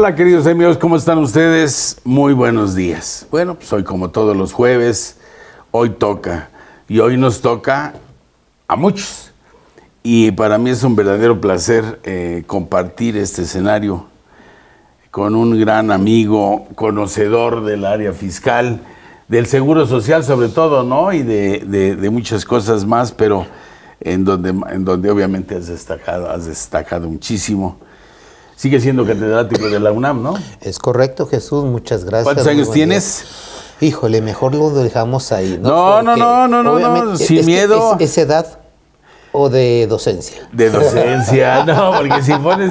Hola queridos amigos, ¿cómo están ustedes? Muy buenos días. Bueno, pues hoy como todos los jueves, hoy toca. Y hoy nos toca a muchos. Y para mí es un verdadero placer compartir este escenario con un gran amigo, conocedor del área fiscal, del Seguro Social sobre todo, ¿no? Y de muchas cosas más, pero en donde obviamente has destacado muchísimo. Sigue siendo catedrático de la UNAM, ¿no? Es correcto, Jesús, muchas gracias. ¿Cuántos años tienes? Híjole, mejor lo dejamos ahí, ¿no? No, sin miedo. ¿Es edad o de docencia? De docencia, no, porque si pones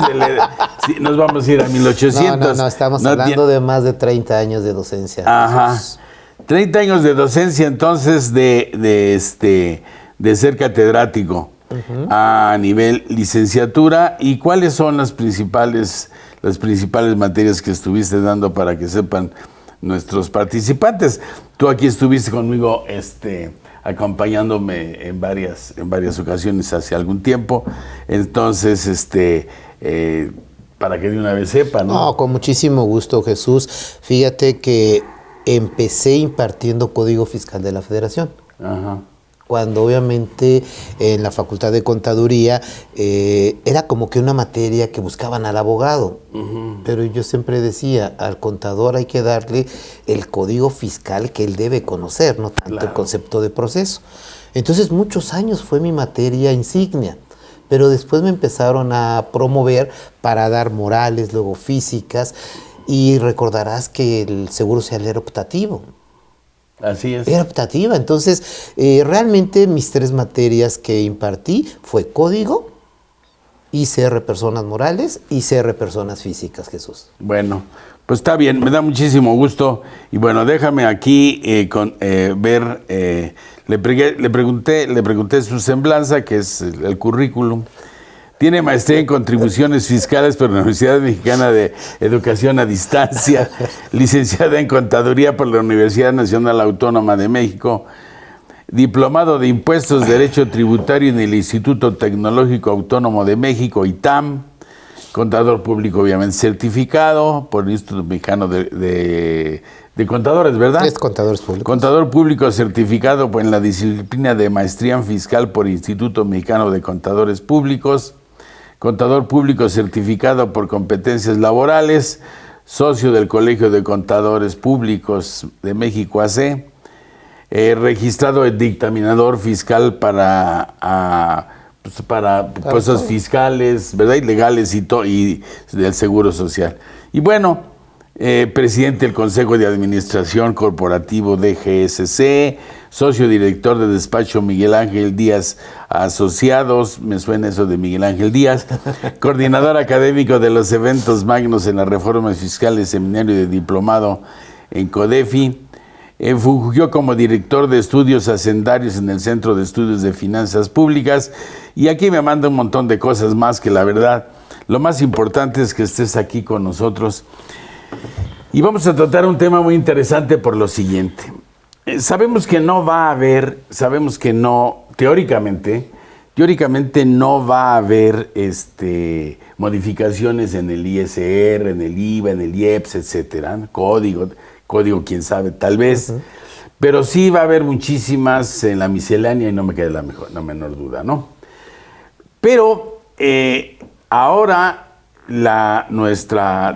nos vamos a ir a 1800. No, estamos hablando de más de 30 años de docencia. Ajá, Jesús. 30 años de docencia, entonces, de ser catedrático. Uh-huh. A nivel licenciatura. ¿Y cuáles son las principales materias que estuviste dando para que sepan nuestros participantes? Tú aquí estuviste conmigo acompañándome en varias ocasiones hace algún tiempo. Entonces, para que de una vez sepan, ¿no? No, con muchísimo gusto, Jesús. Fíjate que empecé impartiendo Código Fiscal de la Federación. Ajá. Cuando obviamente en la Facultad de Contaduría era como que una materia que buscaban al abogado. Uh-huh. Pero yo siempre decía, al contador hay que darle el código fiscal que él debe conocer, no tanto claro. El concepto de proceso. Entonces muchos años fue mi materia insignia, pero después me empezaron a promover para dar morales, luego físicas, y recordarás que el Seguro Social era optativo. Así es. Era optativa, entonces realmente mis 3 materias que impartí fue Código, ICR Personas Morales y ICR Personas Físicas, Jesús. Bueno, pues está bien, me da muchísimo gusto y bueno, déjame aquí ver, le pregunté su semblanza, que es el currículum. Tiene maestría en contribuciones fiscales por la Universidad Mexicana de Educación a Distancia, licenciada en Contaduría por la Universidad Nacional Autónoma de México, diplomado de Impuestos, Derecho Tributario en el Instituto Tecnológico Autónomo de México, ITAM, contador público obviamente certificado por el Instituto Mexicano de Contadores, ¿verdad? Es contadores públicos. Contador público certificado en la disciplina de Maestría en Fiscal por el Instituto Mexicano de Contadores Públicos, contador público certificado por competencias laborales, socio del Colegio de Contadores Públicos de México AC, registrado el dictaminador fiscal para cosas fiscales, ¿verdad? Y legales y del Seguro Social. Y bueno, presidente del Consejo de Administración Corporativo de GSC, socio director de despacho Miguel Ángel Díaz Asociados, me suena eso de Miguel Ángel Díaz, coordinador académico de los eventos magnos en las reformas fiscales, seminario de diplomado en CODEFI, fungió como director de estudios hacendarios en el Centro de Estudios de Finanzas Públicas, y aquí me manda un montón de cosas más que la verdad, lo más importante es que estés aquí con nosotros. Y vamos a tratar un tema muy interesante por lo siguiente. Sabemos que no va a haber, teóricamente no va a haber modificaciones en el ISR, en el IVA, en el IEPS, etcétera. Código, quién sabe, tal vez. Uh-huh. Pero sí va a haber muchísimas en la miscelánea y no me queda la menor duda, ¿no? Pero ahora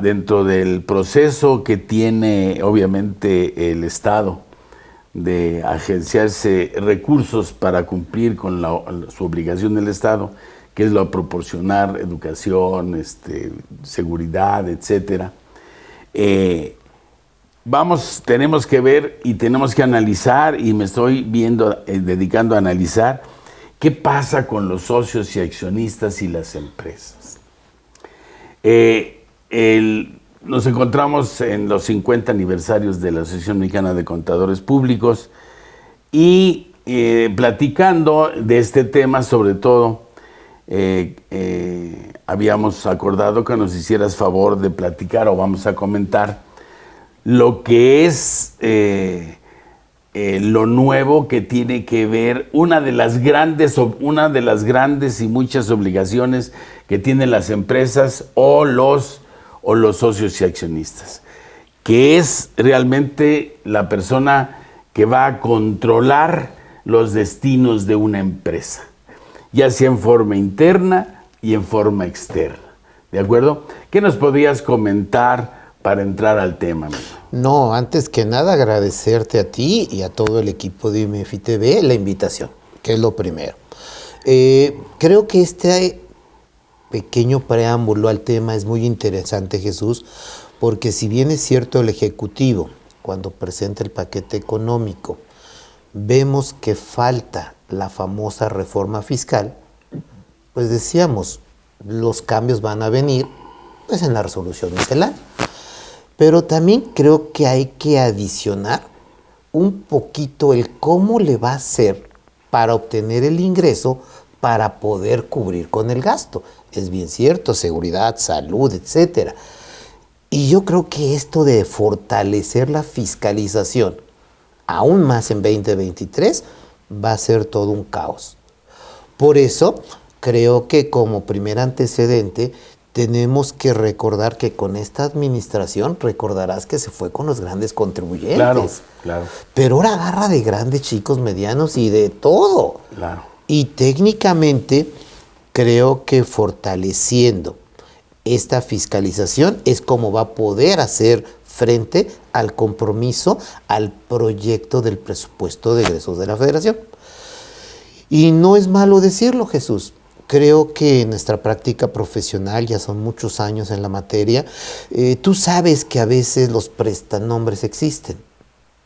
dentro del proceso que tiene obviamente el Estado de agenciarse recursos para cumplir con su obligación del Estado, que es lo proporcionar educación, seguridad, etcétera. Tenemos que ver y tenemos que analizar, y me estoy dedicando a analizar qué pasa con los socios y accionistas y las empresas. Nos encontramos en los 50 aniversarios de la Asociación Mexicana de Contadores Públicos y platicando de este tema, sobre todo, habíamos acordado que nos hicieras favor de platicar, o vamos a comentar, lo que es lo nuevo que tiene que ver, una de las grandes y muchas obligaciones que tienen las empresas o o los socios y accionistas, que es realmente la persona que va a controlar los destinos de una empresa, ya sea en forma interna y en forma externa. ¿De acuerdo? ¿Qué nos podrías comentar para entrar al tema, amigo? No, antes que nada agradecerte a ti y a todo el equipo de IMEFI TV la invitación, que es lo primero. Creo que este pequeño preámbulo al tema es muy interesante, Jesús, porque si bien es cierto el Ejecutivo, cuando presenta el paquete económico, vemos que falta la famosa reforma fiscal, pues decíamos, los cambios van a venir pues en la resolución miscelánea. Pero también creo que hay que adicionar un poquito el cómo le va a hacer para obtener el ingreso para poder cubrir con el gasto. Es bien cierto, seguridad, salud, etcétera. Y yo creo que esto de fortalecer la fiscalización, aún más en 2023, va a ser todo un caos. Por eso, creo que como primer antecedente, tenemos que recordar que con esta administración, recordarás que se fue con los grandes contribuyentes. Claro, claro. Pero ahora agarra de grandes, chicos, medianos y de todo. Claro. Y técnicamente, creo que fortaleciendo esta fiscalización es como va a poder hacer frente al compromiso, al proyecto del presupuesto de egresos de la Federación. Y no es malo decirlo, Jesús. Creo que en nuestra práctica profesional, ya son muchos años en la materia, tú sabes que a veces los prestanombres existen.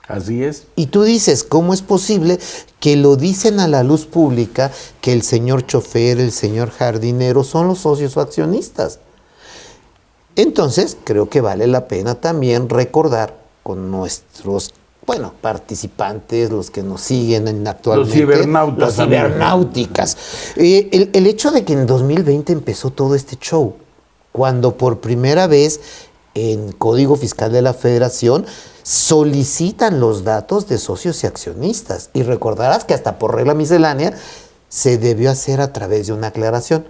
Así es. Y tú dices, ¿cómo es posible que lo dicen a la luz pública que el señor chofer, el señor jardinero son los socios o accionistas? Entonces, creo que vale la pena también recordar con nuestros participantes, los que nos siguen actualmente. Los cibernautas. Los cibernáuticas. El hecho de que en 2020 empezó todo este show, cuando por primera vez en Código Fiscal de la Federación solicitan los datos de socios y accionistas. Y recordarás que hasta por regla miscelánea se debió hacer a través de una aclaración.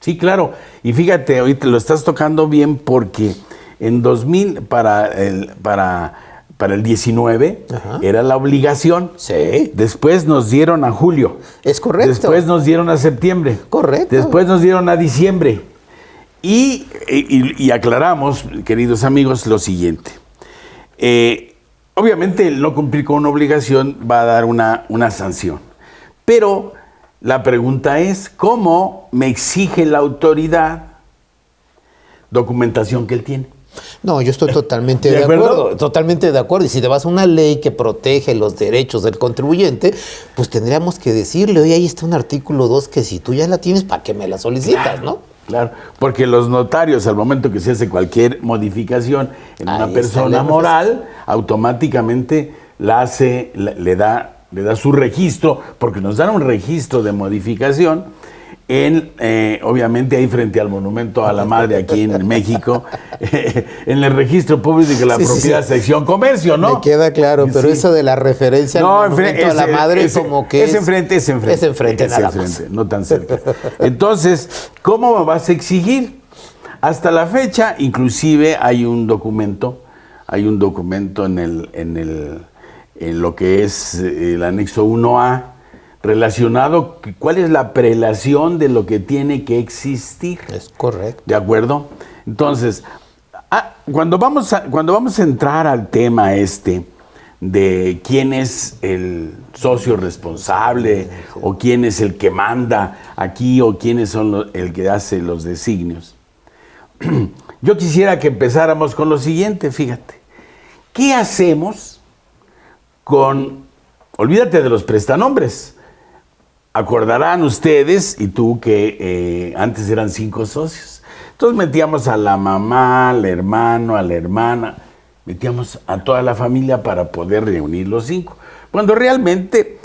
Sí, claro. Y fíjate, ahorita lo estás tocando bien porque en 2000, para el 19, ajá, era la obligación. Sí. Después nos dieron a julio. Es correcto. Después nos dieron a septiembre. Correcto. Después nos dieron a diciembre. Y aclaramos, queridos amigos, lo siguiente. Obviamente el no cumplir con una obligación va a dar una sanción. Pero la pregunta es, ¿cómo me exige la autoridad documentación que él tiene? No, yo estoy totalmente de acuerdo, totalmente de acuerdo. Y si te vas a una ley que protege los derechos del contribuyente, pues tendríamos que decirle, oye, ahí está un artículo 2 que si tú ya la tienes, ¿para qué me la solicitas, claro, no? Claro, porque los notarios, al momento que se hace cualquier modificación en una persona moral, automáticamente le da su registro, porque nos dan un registro de modificación obviamente ahí frente al Monumento a la Madre aquí en México, en el registro público de la propiedad, sección comercio, ¿no? Me queda claro, pero eso de la referencia al Monumento a la Madre como que es enfrente, nada más. No tan cerca. Entonces, ¿cómo me vas a exigir? Hasta la fecha, inclusive hay un documento en lo que es el anexo 1A, relacionado, cuál es la prelación de lo que tiene que existir. Es correcto. ¿De acuerdo? Entonces, cuando vamos a entrar al tema de quién es el socio responsable, o quién es el que manda aquí, o quiénes son el que hace los designios, yo quisiera que empezáramos con lo siguiente, fíjate. ¿Qué hacemos olvídate de los prestanombres? Acordarán ustedes y tú que antes eran 5 socios. Entonces metíamos a la mamá, al hermano, a la hermana, metíamos a toda la familia para poder reunir los 5. Cuando realmente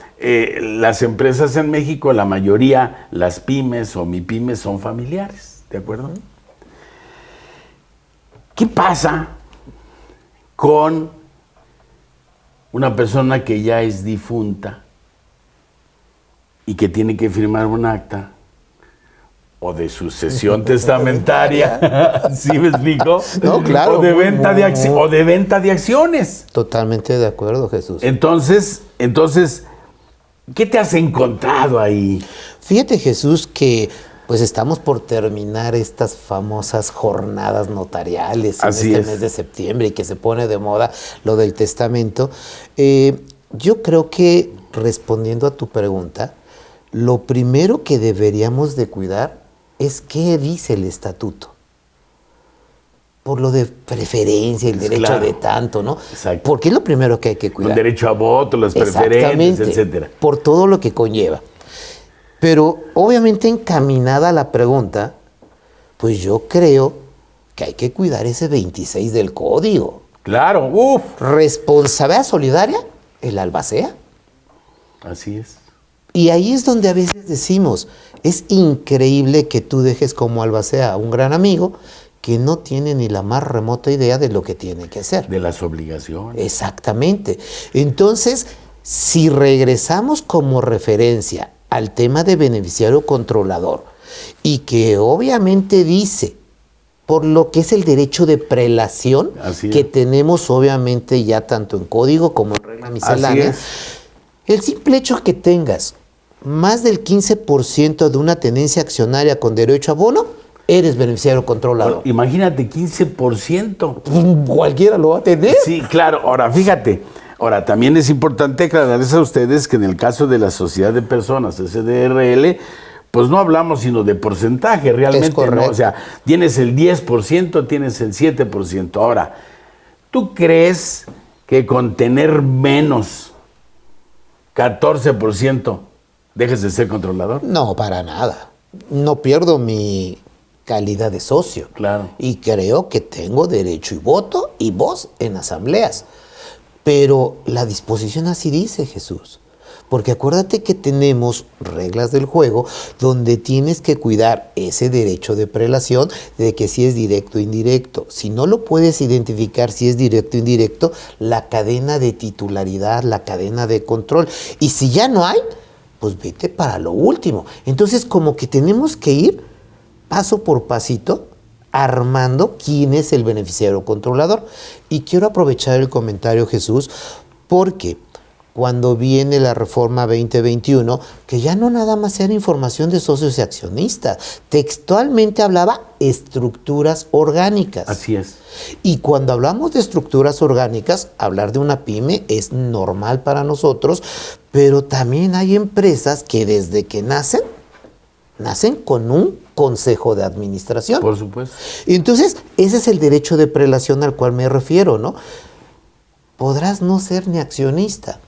las empresas en México, la mayoría, las pymes o MIPYMES son familiares, ¿de acuerdo? ¿Qué pasa con una persona que ya es difunta y que tiene que firmar un acta, o de sucesión testamentaria, ¿sí me explico? No, claro. O de venta de acciones. Totalmente de acuerdo, Jesús. Entonces, ¿qué te has encontrado ahí? Fíjate, Jesús, que pues estamos por terminar estas famosas jornadas notariales en este mes de septiembre y que se pone de moda lo del testamento. Yo creo que, respondiendo a tu pregunta, lo primero que deberíamos de cuidar es qué dice el estatuto. Por lo de preferencia, el derecho de tanto, ¿no? Exacto. Porque es lo primero que hay que cuidar. El derecho a voto, las preferencias, etcétera. Por todo lo que conlleva. Pero obviamente encaminada a la pregunta, pues yo creo que hay que cuidar ese 26 del código. Claro, Responsabilidad solidaria, el albacea. Así es. Y ahí es donde a veces decimos, es increíble que tú dejes como albacea a un gran amigo que no tiene ni la más remota idea de lo que tiene que hacer. De las obligaciones. Exactamente. Entonces, si regresamos como referencia al tema de beneficiario controlador y que obviamente dice, por lo que es el derecho de prelación, que tenemos obviamente ya tanto en código como en regla miscelánea, el simple hecho que tengas más del 15% de una tenencia accionaria con derecho a abono, eres beneficiario controlador. Bueno, imagínate, 15%. Cualquiera lo va a tener. Sí, claro. Ahora, fíjate. Ahora, también es importante aclararles a ustedes que en el caso de la sociedad de personas, SDRL, pues no hablamos sino de porcentaje, realmente, ¿no? O sea, tienes el 10%, tienes el 7%. Ahora, ¿tú crees que con tener menos 14% dejes de ser controlador? No, para nada. No pierdo mi calidad de socio. Claro. Y creo que tengo derecho y voto y voz en asambleas. Pero la disposición así dice, Jesús. Porque acuérdate que tenemos reglas del juego donde tienes que cuidar ese derecho de prelación de que si es directo o indirecto. Si no lo puedes identificar si es directo o indirecto, la cadena de titularidad, la cadena de control. Y si ya no hay, pues vete para lo último. Entonces como que tenemos que ir paso por pasito armando quién es el beneficiario controlador. Y quiero aprovechar el comentario, Jesús, porque cuando viene la reforma 2021, que ya no nada más era información de socios y accionistas, textualmente hablaba estructuras orgánicas. Así es. Y cuando hablamos de estructuras orgánicas, hablar de una pyme es normal para nosotros, pero también hay empresas que desde que nacen con un consejo de administración. Por supuesto. Entonces, ese es el derecho de prelación al cual me refiero, ¿no? Podrás no ser ni accionista,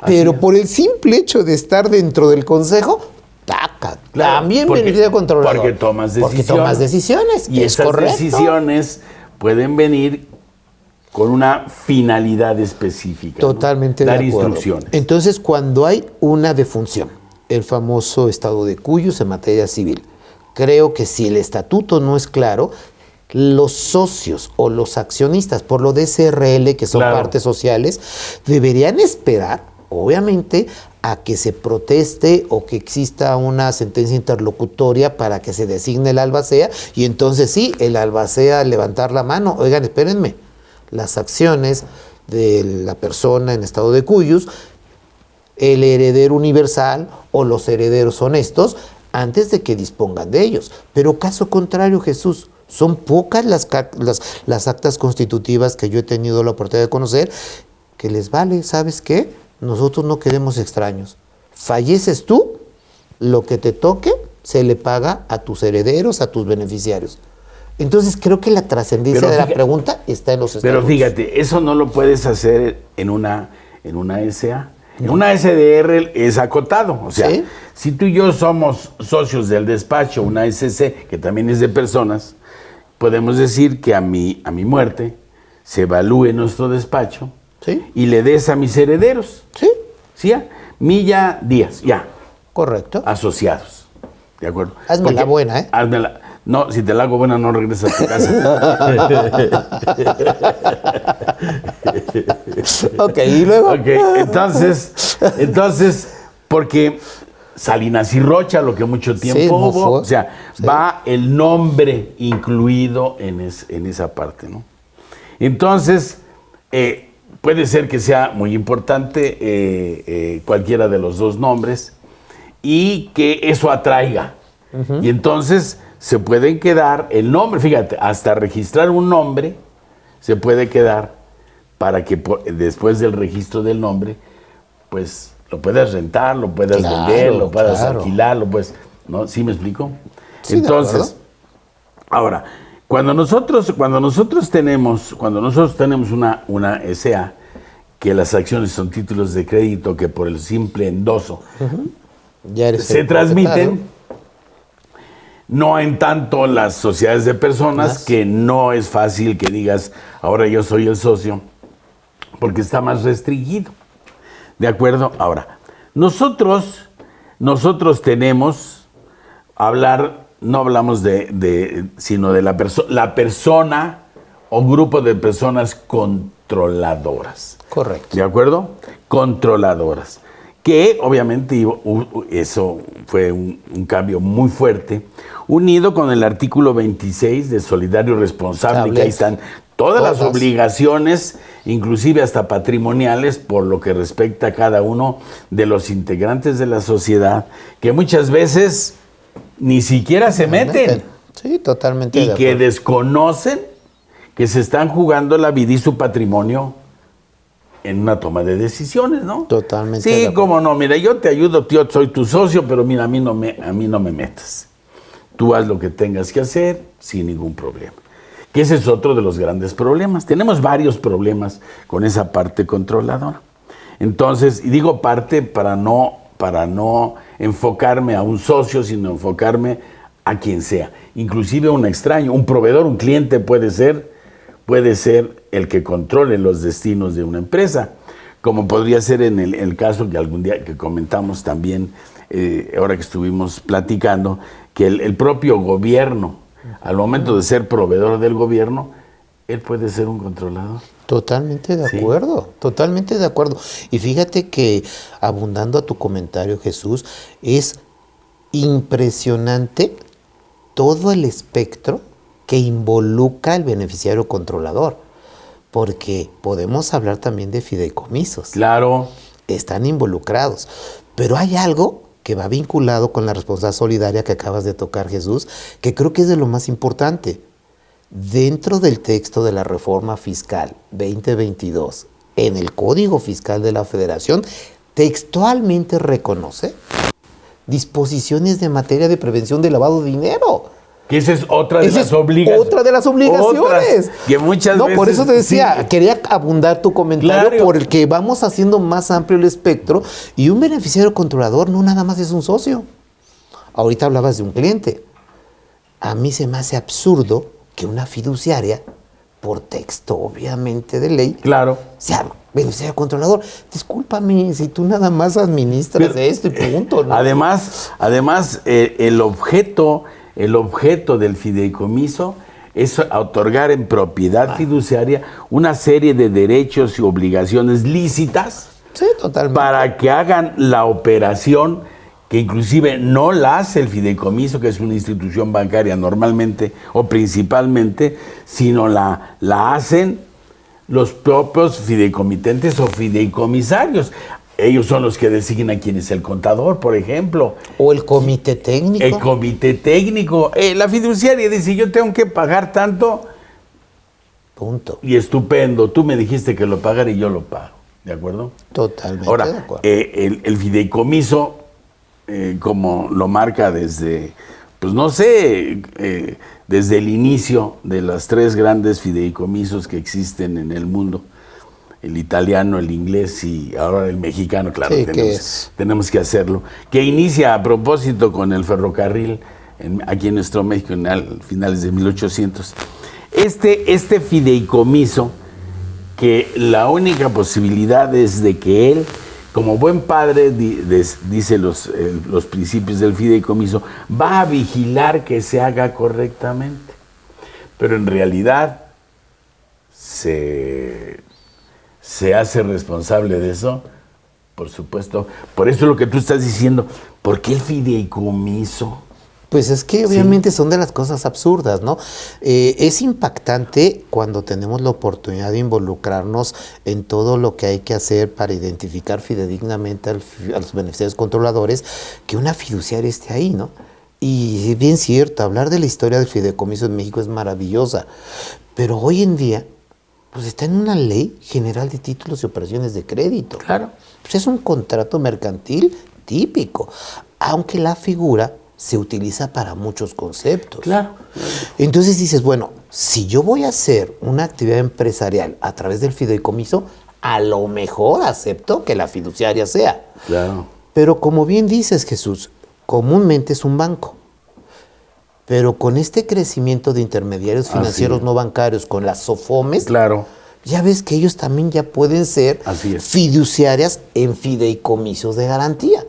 pero por el simple hecho de estar dentro del consejo, taca, claro, también beneficia controlador. Porque tomas decisiones. Porque tomas decisiones, y esas decisiones pueden venir con una finalidad específica. Totalmente, ¿no? de Dar acuerdo. Instrucciones. Entonces, cuando hay una defunción, el famoso estado de cuyos en materia civil, creo que si el estatuto no es claro, los socios o los accionistas por lo de SRL, que son partes sociales, deberían esperar, obviamente, a que se proteste o que exista una sentencia interlocutoria para que se designe el albacea y entonces sí, el albacea levantar la mano. Oigan, espérenme, las acciones de la persona en estado de cuyos, el heredero universal o los herederos honestos, antes de que dispongan de ellos. Pero caso contrario, Jesús, son pocas las actas constitutivas que yo he tenido la oportunidad de conocer, que les vale, ¿sabes qué? Nosotros no queremos extraños. Falleces tú, lo que te toque se le paga a tus herederos, a tus beneficiarios. Entonces creo que la trascendencia de la pregunta está en los estatutos. Pero fíjate, eso no lo puedes hacer en una SA. En una SDR es acotado, o sea, ¿sí? Si tú y yo somos socios del despacho, una SC, que también es de personas, podemos decir que a mi muerte se evalúe nuestro despacho, ¿sí? Y le des a mis herederos. Sí. ¿Sí? Milla Díaz, ya. Correcto. Asociados, ¿de acuerdo? Hazme la buena, ¿eh? Hazmela. No, si te la hago buena, no regresas a tu casa. Ok, ¿y luego? Ok, entonces, porque Salinas y Rocha, lo que mucho tiempo hubo. O sea, va el nombre incluido en esa parte, ¿no? Entonces, puede ser que sea muy importante cualquiera de los dos nombres y que eso atraiga. Y entonces se pueden quedar el nombre, fíjate, hasta registrar un nombre se puede quedar para que después del registro del nombre, pues lo puedas rentar, lo puedas vender, lo puedas alquilar, lo puedes, ¿no? ¿Sí me explico? Sí, entonces, ahora, cuando nosotros tenemos una SA, que las acciones son títulos de crédito que por el simple endoso se transmiten, no en tanto las sociedades de personas, que no es fácil que digas, ahora yo soy el socio, porque está más restringido. ¿De acuerdo? Ahora, nosotros tenemos, no hablamos sino de la persona o grupo de personas controladoras. Correcto. ¿De acuerdo? Controladoras. Que obviamente eso fue un cambio muy fuerte, unido con el artículo 26 de Solidario Responsable, que ahí están todas las obligaciones, inclusive hasta patrimoniales, por lo que respecta a cada uno de los integrantes de la sociedad, que muchas veces ni siquiera se meten. Sí, totalmente. Y que desconocen que se están jugando la vida y su patrimonio en una toma de decisiones, ¿no? Totalmente. Sí, cómo no, mira, yo te ayudo, tío, soy tu socio, pero mira, a mí no me metas. Tú haz lo que tengas que hacer sin ningún problema. Que ese es otro de los grandes problemas. Tenemos varios problemas con esa parte controladora. Entonces, y digo parte para no enfocarme a un socio, sino enfocarme a quien sea. Inclusive un extraño, un proveedor, un cliente puede ser el que controle los destinos de una empresa, como podría ser en el caso que algún día que comentamos también, ahora que estuvimos platicando, que el propio gobierno, al momento de ser proveedor del gobierno, él puede ser un controlador. Totalmente de acuerdo, totalmente de acuerdo. Y fíjate que, abundando a tu comentario, Jesús, es impresionante todo el espectro que involucra al beneficiario controlador, porque podemos hablar también de fideicomisos. Claro. Están involucrados, pero hay algo que va vinculado con la responsabilidad solidaria que acabas de tocar, Jesús, que creo que es de lo más importante. Dentro del texto de la Reforma Fiscal 2022, en el Código Fiscal de la Federación, textualmente reconoce disposiciones de materia de prevención de lavado de dinero. Que esa es otra de las obligaciones. Otra de las obligaciones. Que muchas veces... Por eso te decía, quería abundar tu comentario, claro, porque vamos haciendo más amplio el espectro, y un beneficiario controlador no nada más es un socio. Ahorita hablabas de un cliente. A mí se me hace absurdo que una fiduciaria, por texto obviamente de ley, claro, sea beneficiario controlador. Discúlpame, si tú nada más administras esto y punto, ¿no? Además, el objeto del fideicomiso es otorgar en propiedad fiduciaria una serie de derechos y obligaciones lícitas, sí, totalmente, para que hagan la operación que inclusive no la hace el fideicomiso, que es una institución bancaria normalmente o principalmente, sino la hacen los propios fideicomitentes o fideicomisarios. Ellos son los que designan quién es el contador, por ejemplo. O el comité técnico. El comité técnico. La fiduciaria dice, yo tengo que pagar tanto. Punto. Y estupendo, tú me dijiste que lo pagara y yo lo pago. ¿De acuerdo? Totalmente. Ahora, de acuerdo. El fideicomiso, como lo marca desde, pues no sé, desde el inicio de las tres grandes fideicomisos que existen en el mundo, el italiano, el inglés y ahora el mexicano, claro, sí, tenemos que hacerlo, que inicia a propósito con el ferrocarril aquí en nuestro México a finales de 1800. Este fideicomiso, que la única posibilidad es de que él, como buen padre, dice los principios del fideicomiso, va a vigilar que se haga correctamente. Pero en realidad se hace responsable de eso Por supuesto. Por eso lo que tú estás diciendo, ¿por qué el fideicomiso? Pues es que obviamente son de las cosas absurdas, ¿no? Es impactante cuando tenemos la oportunidad de involucrarnos en todo lo que hay que hacer para identificar fidedignamente a los beneficiarios controladores, que una fiduciaria esté ahí, ¿no? Y es bien cierto, hablar de la historia del fideicomiso en México es maravillosa, pero hoy en día pues está en una ley general de títulos y operaciones de crédito. Claro. Pues es un contrato mercantil típico, aunque la figura se utiliza para muchos conceptos. Claro. Entonces dices, bueno, si yo voy a hacer una actividad empresarial a través del fideicomiso, a lo mejor acepto que la fiduciaria sea. Claro. Pero como bien dices, Jesús, comúnmente es un banco. Pero con este crecimiento de intermediarios financieros no bancarios, con las SOFOMES, claro, ya ves que ellos también ya pueden ser fiduciarias en fideicomisos de garantía.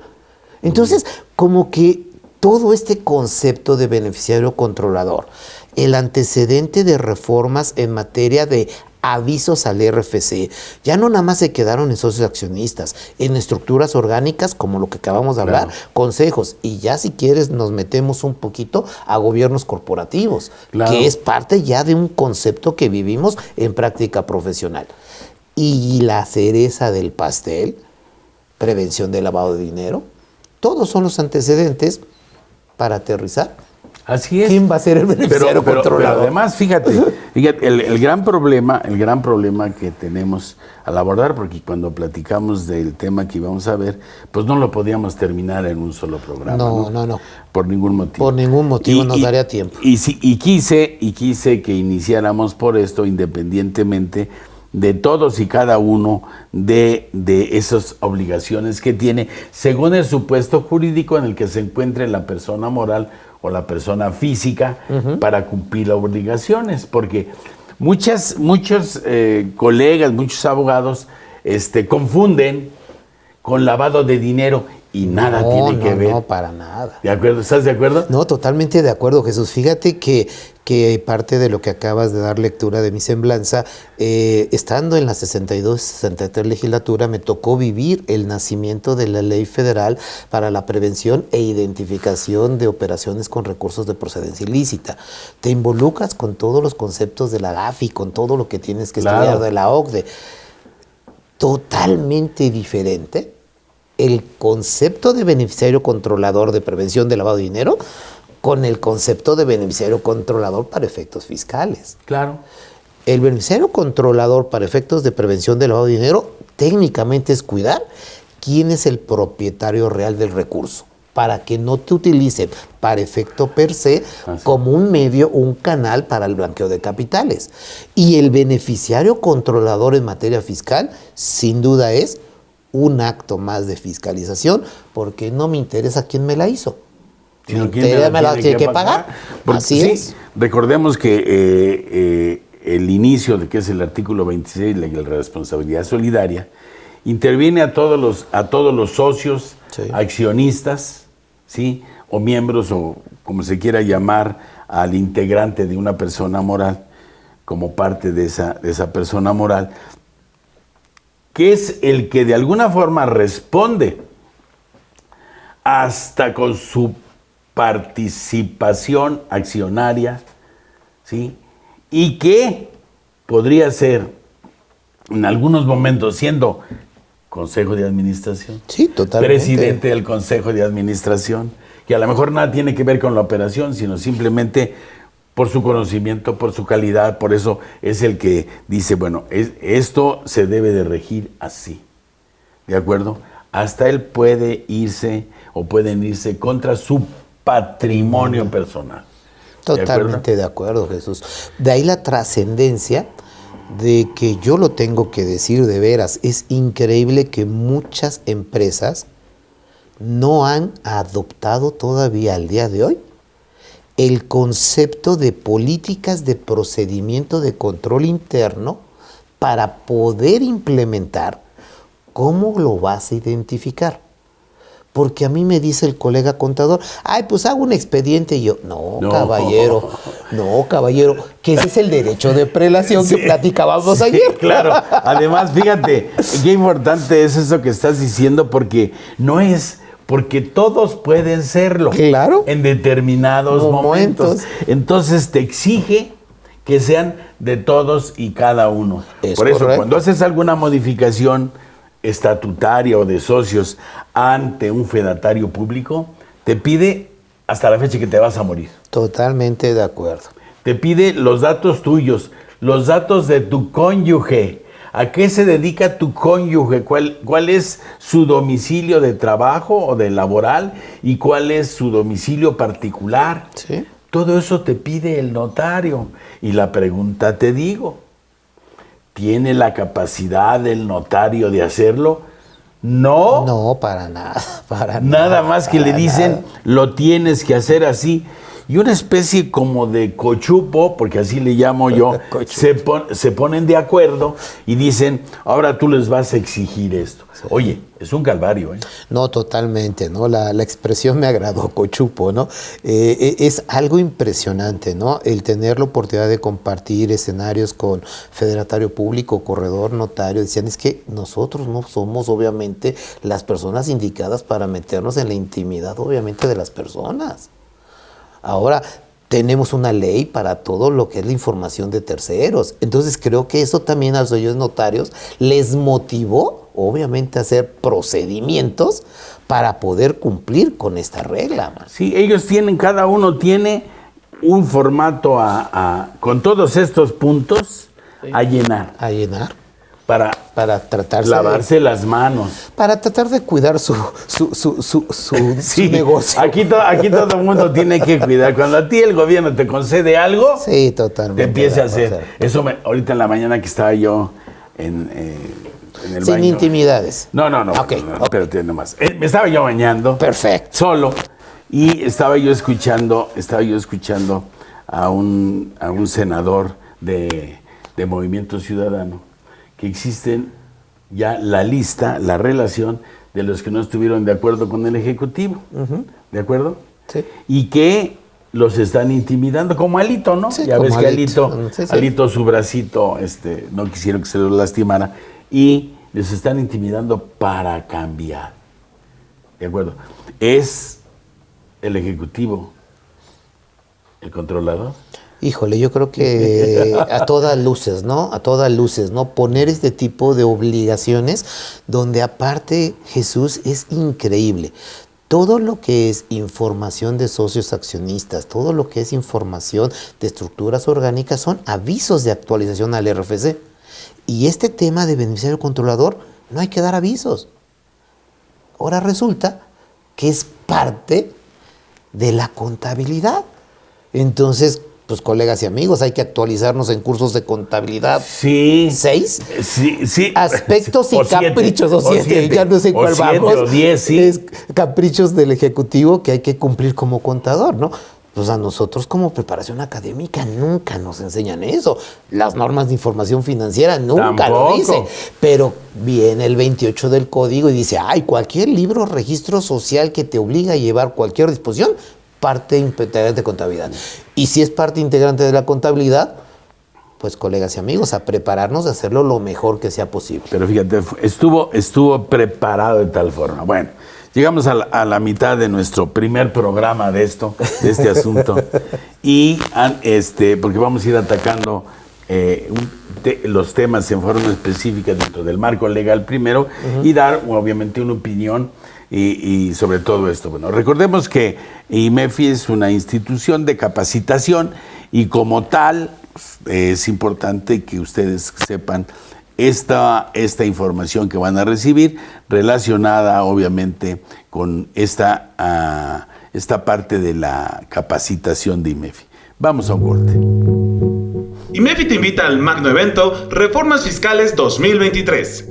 Entonces, como que todo este concepto de beneficiario controlador, el antecedente de reformas en materia de avisos al RFC, ya no nada más se quedaron en socios accionistas, en estructuras orgánicas como lo que acabamos de hablar, consejos, y ya si quieres nos metemos un poquito a gobiernos corporativos, que es parte ya de un concepto que vivimos en práctica profesional. Y la cereza del pastel, prevención de lavado de dinero, todos son los antecedentes para aterrizar. Así es. ¿Quién va a ser el beneficiario controlador? Pero además, fíjate, el gran problema que tenemos al abordar, porque cuando platicamos del tema que íbamos a ver, pues no lo podíamos terminar en un solo programa. No. Por ningún motivo. Por ningún motivo nos daría tiempo. Y quise que iniciáramos por esto, independientemente de todos y cada uno de esas obligaciones que tiene, según el supuesto jurídico en el que se encuentre la persona moral o la persona física para cumplir las obligaciones, porque muchos colegas, muchos abogados confunden con lavado de dinero y nada tiene que ver. No, para nada. ¿De acuerdo? ¿Estás de acuerdo? No, totalmente de acuerdo, Jesús. Fíjate que parte de lo que acabas de dar lectura de mi semblanza, estando en la 62-63 legislatura, me tocó vivir el nacimiento de la Ley Federal para la Prevención e Identificación de Operaciones con Recursos de Procedencia Ilícita. Te involucras con todos los conceptos de la GAFI, con todo lo que tienes que estudiar de la OCDE. Totalmente diferente el concepto de beneficiario controlador de prevención de lavado de dinero con el concepto de beneficiario controlador para efectos fiscales. Claro. El beneficiario controlador para efectos de prevención de lavado de dinero técnicamente es cuidar quién es el propietario real del recurso, para que no te utilicen para efecto per se como un medio, un canal para el blanqueo de capitales. Y el beneficiario controlador en materia fiscal, sin duda es un acto más de fiscalización, porque no me interesa quién me la hizo. Sino quién me la tiene que pagar. Así es. Recordemos que el inicio de que es el artículo 26 de la responsabilidad solidaria interviene a todos los socios, accionistas, ¿sí? O miembros, o como se quiera llamar, al integrante de una persona moral como parte de esa persona moral, que es el que de alguna forma responde hasta con su participación accionaria, ¿sí? Y que podría ser en algunos momentos siendo consejo de administración, presidente del consejo de administración, que a lo mejor nada tiene que ver con la operación, sino simplemente por su conocimiento, por su calidad, por eso es el que dice, bueno, esto se debe de regir así, ¿de acuerdo? Hasta él puede irse o pueden irse contra su patrimonio personal. Totalmente de acuerdo, Jesús. De ahí la trascendencia de que yo lo tengo que decir de veras. Es increíble que muchas empresas no han adoptado todavía al día de hoy el concepto de políticas de procedimiento de control interno para poder implementar cómo lo vas a identificar. porque a mí me dice el colega contador, ay, pues hago un expediente. Y yo, no, caballero, que ese es el derecho de prelación que platicábamos ayer. Claro, además, fíjate, qué importante es eso que estás diciendo, porque no es... Porque todos pueden serlo. Claro. En determinados momentos. Entonces te exige que sean de todos y cada uno. Por eso, cuando haces alguna modificación estatutaria o de socios ante un fedatario público, te pide hasta la fecha que te vas a morir. Totalmente de acuerdo. Te pide los datos tuyos, los datos de tu cónyuge. ¿A qué se dedica tu cónyuge? ¿Cuál es su domicilio de trabajo o de laboral? ¿Y cuál es su domicilio particular? Sí. Todo eso te pide el notario. Y la pregunta te digo, ¿tiene la capacidad el notario de hacerlo? No. No, para nada, Nada más que le dicen, lo tienes que hacer así. Y una especie como de cochupo, porque así le llamo yo, se ponen de acuerdo y dicen, ahora tú les vas a exigir esto. Oye, es un calvario, ¿eh? No, totalmente, ¿no? La expresión me agradó, cochupo, ¿no? Es algo impresionante, ¿no? El tener la oportunidad de compartir escenarios con federatario público, corredor, notario, decían, es que nosotros no somos, obviamente, las personas indicadas para meternos en la intimidad, obviamente, de las personas. Ahora tenemos una ley para todo lo que es la información de terceros. Entonces creo que eso también a los señores notarios les motivó, obviamente, a hacer procedimientos para poder cumplir con esta regla. Sí, ellos tienen, cada uno tiene un formato con todos estos puntos a llenar. A llenar. Para tratar lavarse las manos. Para tratar de cuidar su negocio. Aquí todo el mundo tiene que cuidar. Cuando a ti el gobierno te concede algo, sí, totalmente, te empieza a hacer. Eso ahorita en la mañana que estaba yo en el baño. Sin intimidades. No, espérate nomás. Me estaba yo bañando. Perfecto. Solo. Y estaba yo escuchando a un senador de Movimiento Ciudadano, que existen ya la relación de los que no estuvieron de acuerdo con el Ejecutivo. Uh-huh. ¿De acuerdo? Sí. Y que los están intimidando, como Alito, ¿no? Sí, ya ves que sí. Alito, su bracito, no quisieron que se lo lastimara, y les están intimidando para cambiar. ¿De acuerdo? Es el Ejecutivo el controlador. Híjole, yo creo que a todas luces, ¿no? Poner este tipo de obligaciones donde aparte, Jesús, es increíble. Todo lo que es información de socios accionistas, todo lo que es información de estructuras orgánicas son avisos de actualización al RFC. Y este tema de beneficiario controlador, no hay que dar avisos. Ahora resulta que es parte de la contabilidad. Entonces, pues colegas y amigos, hay que actualizarnos en cursos de contabilidad. Sí. 6. Sí. Aspectos y caprichos, o 7, ya no sé cuál vamos. O 10, sí. Es caprichos del Ejecutivo que hay que cumplir como contador, ¿no? Pues a nosotros como preparación académica nunca nos enseñan eso. Las normas de información financiera nunca lo dicen. Pero viene el 28 del código y dice, cualquier libro o registro social que te obliga a llevar cualquier disposición, parte integrante de contabilidad. Y si es parte integrante de la contabilidad, pues colegas y amigos, a prepararnos a hacerlo lo mejor que sea posible. Pero fíjate, estuvo preparado de tal forma. Bueno, llegamos a la mitad de nuestro primer programa de este asunto. Y porque vamos a ir atacando los temas en forma específica dentro del marco legal primero, y dar obviamente una opinión y sobre todo esto. Bueno, recordemos que IMEFI es una institución de capacitación y como tal es importante que ustedes sepan esta información que van a recibir relacionada obviamente con esta parte de la capacitación de IMEFI. Vamos a un corte. IMEFI te invita al magno evento Reformas Fiscales 2023.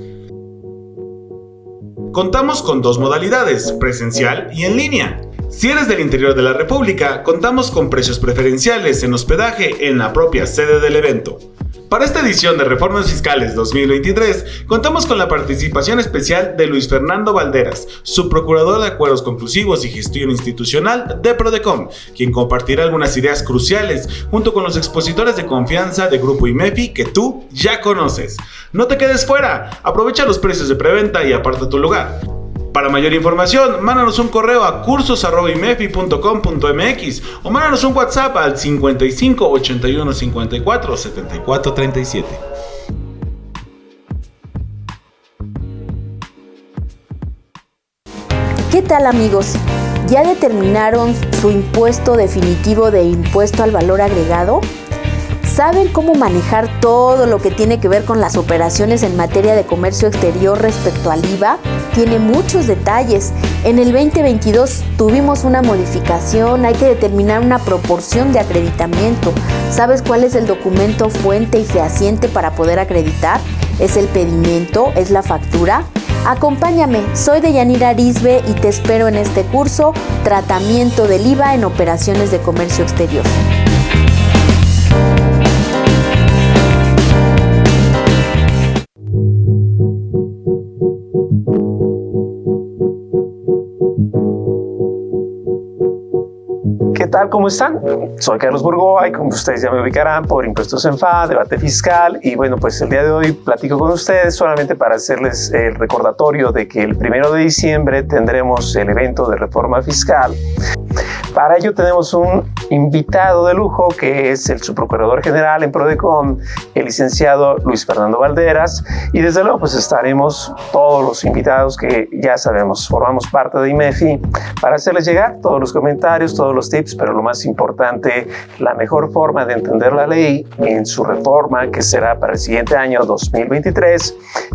Contamos con 2 modalidades, presencial y en línea. Si eres del interior de la República, contamos con precios preferenciales en hospedaje en la propia sede del evento. Para esta edición de Reformas Fiscales 2023, contamos con la participación especial de Luis Fernando Valderas, subprocurador de Acuerdos Conclusivos y Gestión Institucional de Prodecon, quien compartirá algunas ideas cruciales junto con los expositores de confianza de Grupo IMEFI que tú ya conoces. No te quedes fuera, aprovecha los precios de preventa y aparta tu lugar. Para mayor información, mándanos un correo a cursos@imefi.com.mx o mándanos un WhatsApp al 55 81 54 74 37. ¿Qué tal, amigos? ¿Ya determinaron su impuesto definitivo de impuesto al valor agregado? ¿Saben cómo manejar todo lo que tiene que ver con las operaciones en materia de comercio exterior respecto al IVA? Tiene muchos detalles. En el 2022 tuvimos una modificación, hay que determinar una proporción de acreditamiento. ¿Sabes cuál es el documento fuente y fehaciente para poder acreditar? ¿Es el pedimento? ¿Es la factura? Acompáñame, soy Deyanira Arisbe y te espero en este curso, Tratamiento del IVA en Operaciones de Comercio Exterior. ¿Qué tal? ¿Cómo están? Soy Carlos Burgoa y como ustedes ya me ubicarán por Impuestos en FA, debate fiscal y bueno, pues el día de hoy platico con ustedes solamente para hacerles el recordatorio de que el 1 de diciembre tendremos el evento de reforma fiscal. Para ello tenemos un invitado de lujo que es el subprocurador general en Prodecon, el licenciado Luis Fernando Valderas, y desde luego pues estaremos todos los invitados que ya sabemos, formamos parte de IMEFI, para hacerles llegar todos los comentarios, todos los tips, pero lo más importante, la mejor forma de entender la ley en su reforma que será para el siguiente año 2023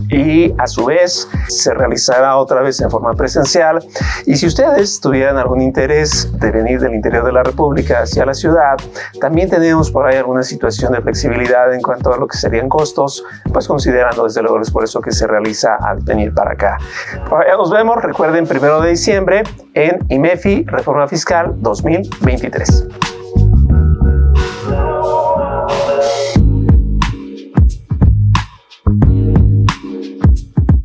y a su vez se realizará otra vez en forma presencial. Y si ustedes tuvieran algún interés de venir del interior de la República hacia la ciudad, también tenemos por ahí alguna situación de flexibilidad en cuanto a lo que serían costos, pues considerando desde luego es por eso que se realiza al venir para acá. Por allá nos vemos, recuerden 1 de diciembre en IMEFI Reforma Fiscal 2023.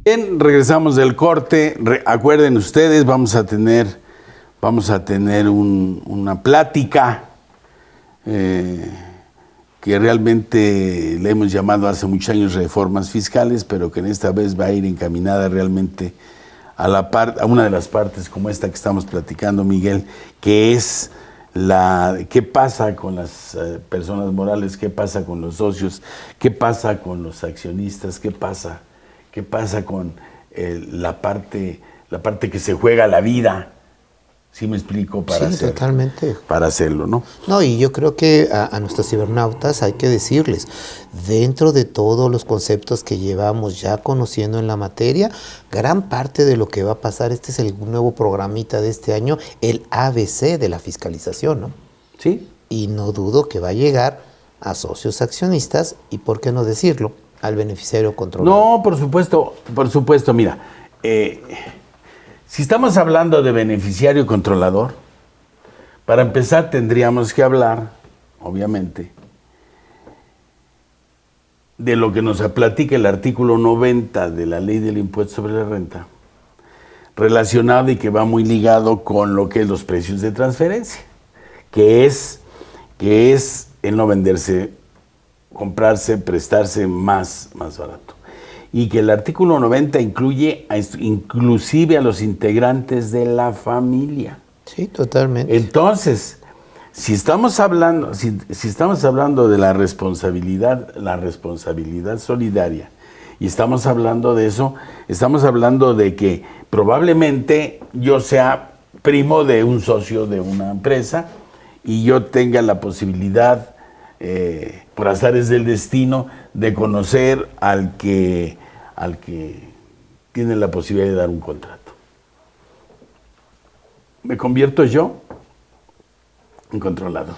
Bien, regresamos del corte. Acuerden ustedes, vamos a tener una plática que realmente le hemos llamado hace muchos años reformas fiscales, pero que en esta vez va a ir encaminada realmente a una de las partes como esta que estamos platicando, Miguel, que es qué pasa con las personas morales, qué pasa con los socios, qué pasa con los accionistas, qué pasa con la parte que se juega la vida. ¿Sí me explico? Totalmente. Para hacerlo, ¿no? No, y yo creo que a nuestros cibernautas hay que decirles, dentro de todos los conceptos que llevamos ya conociendo en la materia, gran parte de lo que va a pasar, este es el nuevo programita de este año, el ABC de la fiscalización, ¿no? Sí. Y no dudo que va a llegar a socios accionistas y, ¿por qué no decirlo?, al beneficiario controlado. No, por supuesto, mira, si estamos hablando de beneficiario controlador, para empezar tendríamos que hablar, obviamente, de lo que nos platica el artículo 90 de la Ley del Impuesto sobre la Renta, relacionado y que va muy ligado con lo que es los precios de transferencia, que es el no venderse, comprarse, prestarse más barato. Y que el artículo 90 incluye inclusive a los integrantes de la familia. Sí, totalmente. Entonces, si estamos hablando de la responsabilidad solidaria, y estamos hablando de eso, estamos hablando de que probablemente yo sea primo de un socio de una empresa y yo tenga la posibilidad, por azares del destino, de conocer al que tiene la posibilidad de dar un contrato. ¿Me convierto yo en controlador?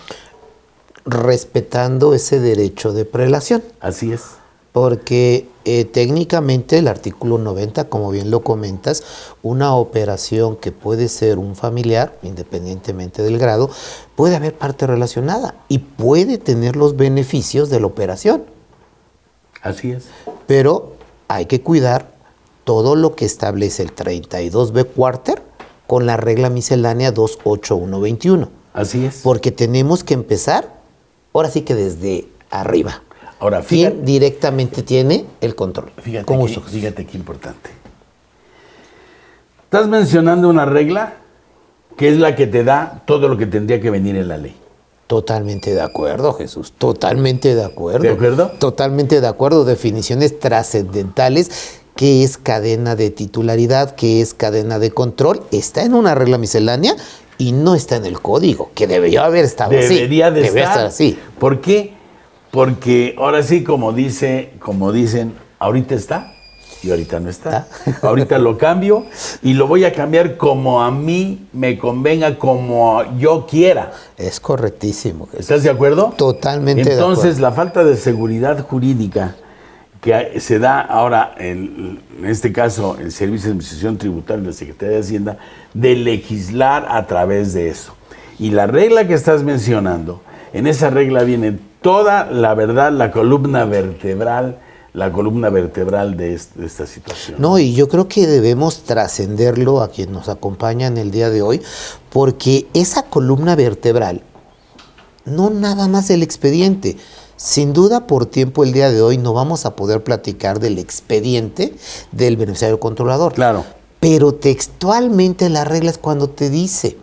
Respetando ese derecho de prelación. Así es. Porque técnicamente el artículo 90, como bien lo comentas, una operación que puede ser un familiar, independientemente del grado, puede haber parte relacionada y puede tener los beneficios de la operación. Así es. Pero hay que cuidar todo lo que establece el 32B cuarter con la regla miscelánea 28121. Así es. Porque tenemos que empezar, ahora sí que desde arriba. Ahora, ¿Quién directamente tiene el control? Fíjate qué importante. Estás mencionando una regla que es la que te da todo lo que tendría que venir en la ley. Totalmente de acuerdo, Jesús. Totalmente de acuerdo. ¿De acuerdo? Totalmente de acuerdo. Definiciones trascendentales. ¿Qué es cadena de titularidad? ¿Qué es cadena de control? Está en una regla miscelánea y no está en el código, que debería haber estado así. Debería estar así. ¿Por qué? Porque ahora sí, como dicen, ahorita está y ahorita no está. Ahorita lo cambio y lo voy a cambiar como a mí me convenga, como yo quiera. Es correctísimo, Jesús. ¿Estás de acuerdo? Totalmente de acuerdo. Entonces, la falta de seguridad jurídica que se da ahora, en este caso, el Servicio de Administración Tributaria de la Secretaría de Hacienda, de legislar a través de eso. Y la regla que estás mencionando, en esa regla viene toda la verdad, la columna vertebral de esta situación. No, y yo creo que debemos trascenderlo a quien nos acompaña en el día de hoy, porque esa columna vertebral, no nada más el expediente. Sin duda, por tiempo el día de hoy no vamos a poder platicar del expediente del beneficiario controlador. Claro. Pero textualmente la regla es cuando te dice,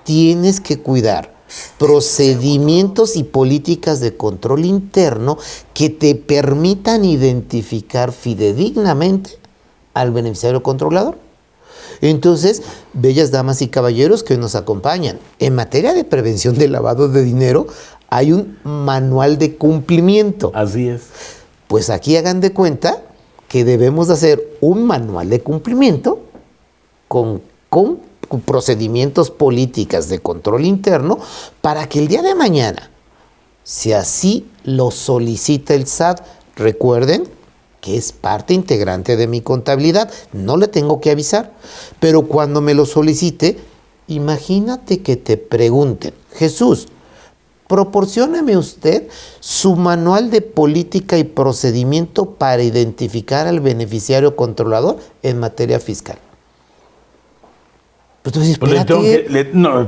tienes que cuidar procedimientos y políticas de control interno que te permitan identificar fidedignamente al beneficiario controlador. Entonces, bellas damas y caballeros que nos acompañan, en materia de prevención del lavado de dinero, hay un manual de cumplimiento. Así es. Pues aquí hagan de cuenta que debemos hacer un manual de cumplimiento con procedimientos políticas de control interno para que el día de mañana, si así lo solicita el SAT, recuerden que es parte integrante de mi contabilidad, no le tengo que avisar, pero cuando me lo solicite, imagínate que te pregunten, Jesús, proporcióneme usted su manual de política y procedimiento para identificar al beneficiario controlador en materia fiscal. Pues tú dices,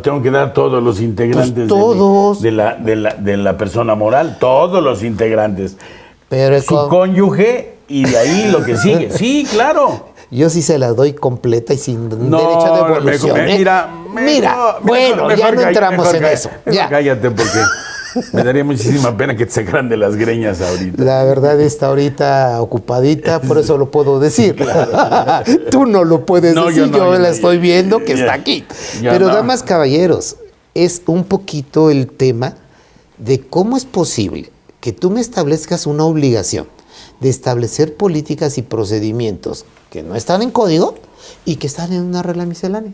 tengo que dar todos los integrantes todos. De la persona moral, todos los integrantes. Pero su cónyuge y de ahí lo que sigue. Sí, claro. Yo sí se la doy completa y sin derecho de evolución. Mira, ya no entramos en eso. Ya. Cállate porque me daría muchísima pena que te sacaran de las greñas ahorita. La verdad está ahorita ocupadita, por eso lo puedo decir. Claro. Tú no lo puedes decir, yo la estoy viendo que está aquí. Pero damas, caballeros, es un poquito el tema de cómo es posible que tú me establezcas una obligación de establecer políticas y procedimientos que no están en código y que están en una regla miscelánea.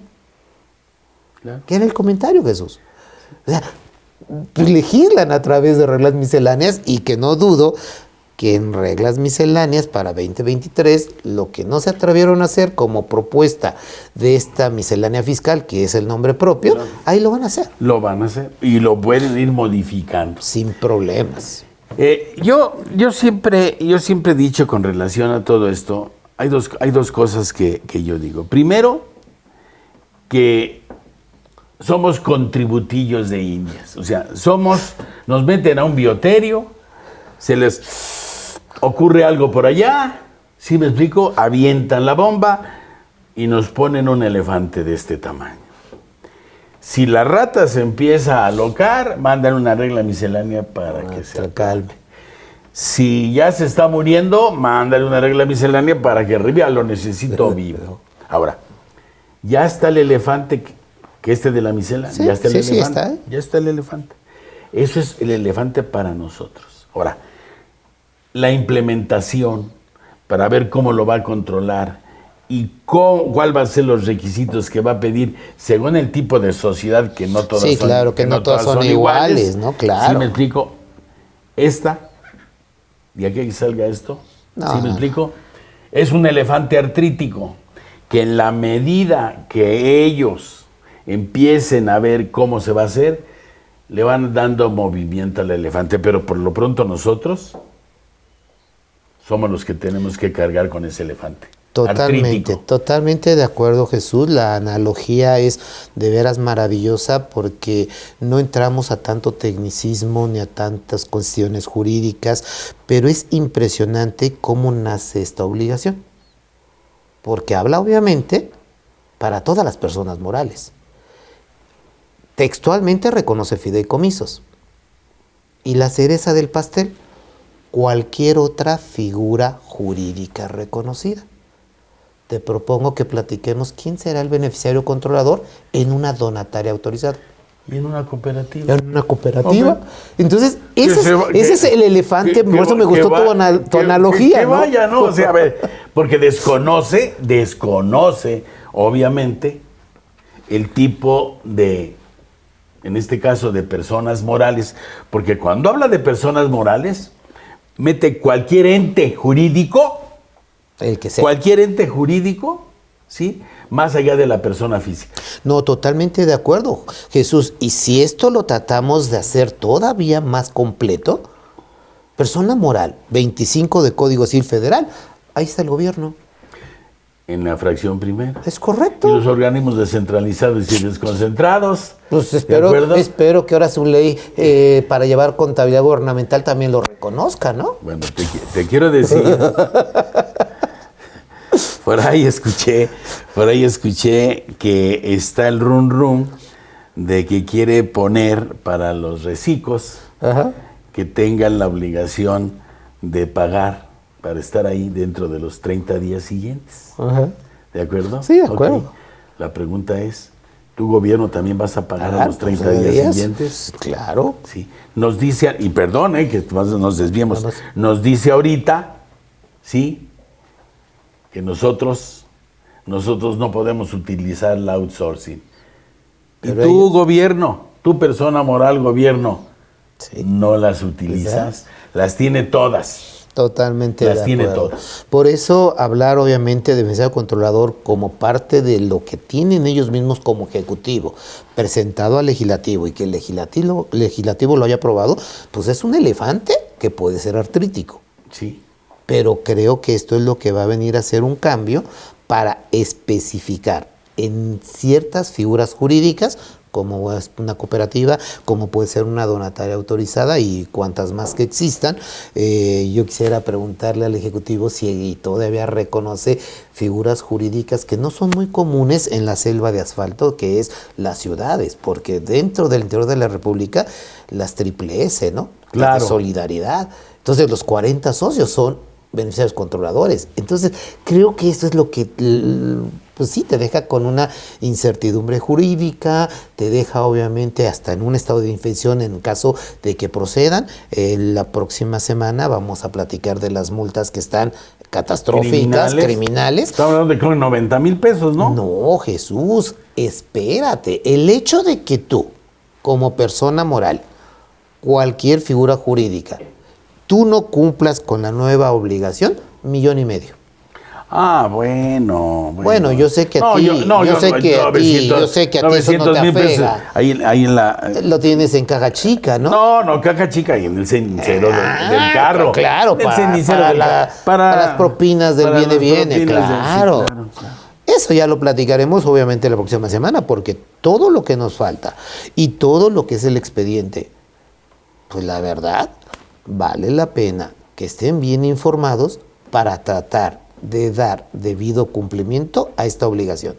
Claro. ¿Qué era el comentario, Jesús? O sea, legislan a través de reglas misceláneas y que no dudo que en reglas misceláneas para 2023 lo que no se atrevieron a hacer como propuesta de esta miscelánea fiscal, que es el nombre propio, ahí lo van a hacer. Lo van a hacer y lo pueden ir modificando. Sin problemas. Yo siempre he dicho con relación a todo esto, hay dos cosas que yo digo. Primero, que somos contributillos de indias. O sea, nos meten a un bioterio, se les ocurre algo por allá, ¿sí me explico? Avientan la bomba y nos ponen un elefante de este tamaño. Si la rata se empieza a alocar, mandan una regla miscelánea para que se calme. Si ya se está muriendo, mandan una regla miscelánea para que reviva, lo necesito vivo. Ahora, ya está el elefante que de la miscelánea, sí, ya está el elefante. Está, ya está el elefante. Eso es el elefante para nosotros. Ahora, la implementación para ver cómo lo va a controlar y cuál va a ser los requisitos que va a pedir según el tipo de sociedad, que no todas son iguales. Sí, claro, que no todas son iguales, ¿no? Claro. ¿Sí me explico? De aquí a que salga esto, ¿sí me explico? Es un elefante artrítico que en la medida que ellos empiecen a ver cómo se va a hacer, le van dando movimiento al elefante, pero por lo pronto nosotros somos los que tenemos que cargar con ese elefante. Totalmente, Artrítico. totalmente de acuerdo, Jesús. La analogía es de veras maravillosa porque no entramos a tanto tecnicismo ni a tantas cuestiones jurídicas, pero es impresionante cómo nace esta obligación. Porque habla obviamente para todas las personas morales. Textualmente reconoce fideicomisos. Y la cereza del pastel, cualquier otra figura jurídica reconocida. Te propongo que platiquemos quién será el beneficiario controlador en una donataria autorizada. Y en una cooperativa. En una cooperativa. Hombre. Entonces, ese es el elefante, por eso me gustó tu analogía. Que ¿no? vaya, ¿no? O sea, a ver, porque desconoce, obviamente, el tipo de, en este caso, de personas morales. Porque cuando habla de personas morales, mete cualquier ente jurídico. El que sea. Cualquier ente jurídico, ¿sí? Más allá de la persona física. No, totalmente de acuerdo, Jesús. Y si esto lo tratamos de hacer todavía más completo, persona moral, 25 de Código Civil Federal, ahí está el gobierno. En la fracción primera. Es correcto. Y los organismos descentralizados y desconcentrados. Pues ¿De espero acuerdo? que ahora su ley para llevar contabilidad gubernamental también lo reconozca, ¿no? Bueno, te quiero decir... Por ahí escuché que está el rum de que quiere poner para los recicos que tengan la obligación de pagar para estar ahí dentro de los 30 días siguientes. ¿De acuerdo? Sí, de acuerdo. Okay. La pregunta es, ¿tu gobierno también vas a pagar a los 30 días siguientes? Claro. Sí. Nos dice, y perdón, que nos desviemos, nos dice ahorita, ¿sí?, que nosotros no podemos utilizar el outsourcing. Pero y tu gobierno, tu persona moral gobierno, sí, no las utilizas, las tiene todas. Totalmente las de tiene acuerdo. todas. Por eso hablar obviamente de beneficiario controlador como parte de lo que tienen ellos mismos como ejecutivo, presentado al legislativo y que el legislativo lo haya aprobado, pues es un elefante que puede ser artrítico. Sí. Pero creo que esto es lo que va a venir a ser un cambio para especificar en ciertas figuras jurídicas, como es una cooperativa, como puede ser una donataria autorizada y cuantas más que existan. Yo quisiera preguntarle al Ejecutivo si todavía reconoce figuras jurídicas que no son muy comunes en la selva de asfalto, que es las ciudades, porque dentro del interior de la República, las triple S, ¿no? Claro. Las de solidaridad. Entonces, los 40 socios son beneficiarios controladores. Entonces, creo que esto es lo que, pues sí, te deja con una incertidumbre jurídica, te deja obviamente hasta en un estado de indefensión en caso de que procedan. La próxima semana vamos a platicar de las multas que están catastróficas, criminales. Estamos hablando de como 90,000 pesos, ¿no? No, Jesús, espérate. El hecho de que tú, como persona moral, cualquier figura jurídica, tú no cumplas con la nueva obligación, 1,5 millones. Ah, bueno. Bueno, yo sé que a ti, yo sé que a ti eso no te afecta. Ahí en la... Lo tienes en caja chica, ¿no? No, caja chica, y en el cenicero del carro. Claro, para las propinas del viene, claro. Eso ya lo platicaremos obviamente la próxima semana, porque todo lo que nos falta y todo lo que es el expediente, pues la verdad, vale la pena que estén bien informados para tratar de dar debido cumplimiento a esta obligación.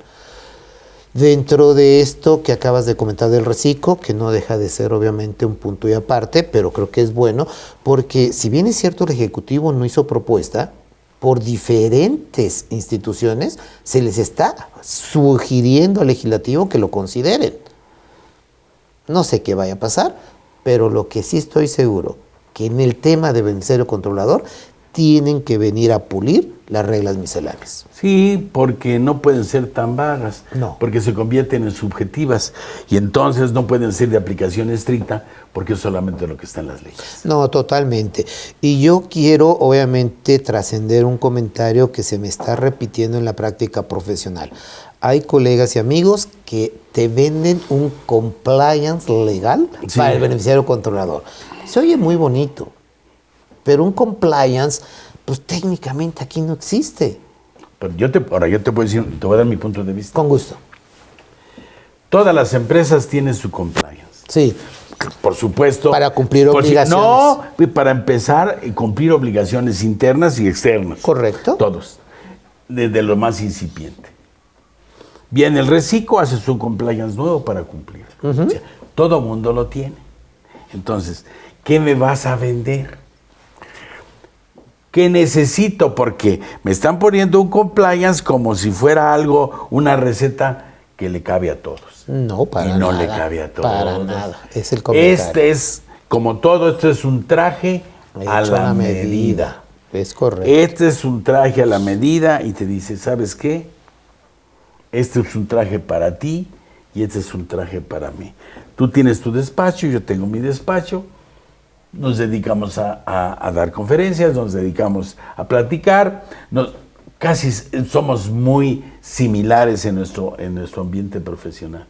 Dentro de esto que acabas de comentar del reciclo, que no deja de ser obviamente un punto y aparte, pero creo que es bueno, porque si bien es cierto el Ejecutivo no hizo propuesta, por diferentes instituciones se les está sugiriendo al Legislativo que lo consideren. No sé qué vaya a pasar, pero lo que sí estoy seguro, que en el tema de beneficiario controlador tienen que venir a pulir las reglas misceláneas. Sí, porque no pueden ser tan vagas, No. porque se convierten en subjetivas y entonces no pueden ser de aplicación estricta porque es solamente lo que está en las leyes. No, totalmente. Y yo quiero obviamente trascender un comentario que se me está repitiendo en la práctica profesional. Hay colegas y amigos que te venden un compliance legal para el beneficiario controlador. Se oye muy bonito, pero un compliance pues técnicamente aquí no existe. Pero ahora yo te puedo decir, te voy a dar mi punto de vista. Con gusto. Todas las empresas tienen su compliance. Sí. Por supuesto. Para cumplir obligaciones. No, para empezar, cumplir obligaciones internas y externas. Correcto. Todos. Desde lo más incipiente. Bien, el reciclo hace su compliance nuevo para cumplir. O sea, todo mundo lo tiene. Entonces, ¿qué me vas a vender? ¿Qué necesito? Porque me están poniendo un compliance como si fuera algo, una receta que le cabe a todos. No, para nada. Y no le cabe a todos. Para nada. Es el comentario. Este es, como todo, esto es un traje a la medida. Es correcto. Este es un traje a la medida y te dice, ¿sabes qué? Este es un traje para ti y este es un traje para mí. Tú tienes tu despacho, yo tengo mi despacho. Nos dedicamos a dar conferencias, nos dedicamos a platicar. Casi somos muy similares en nuestro ambiente profesional.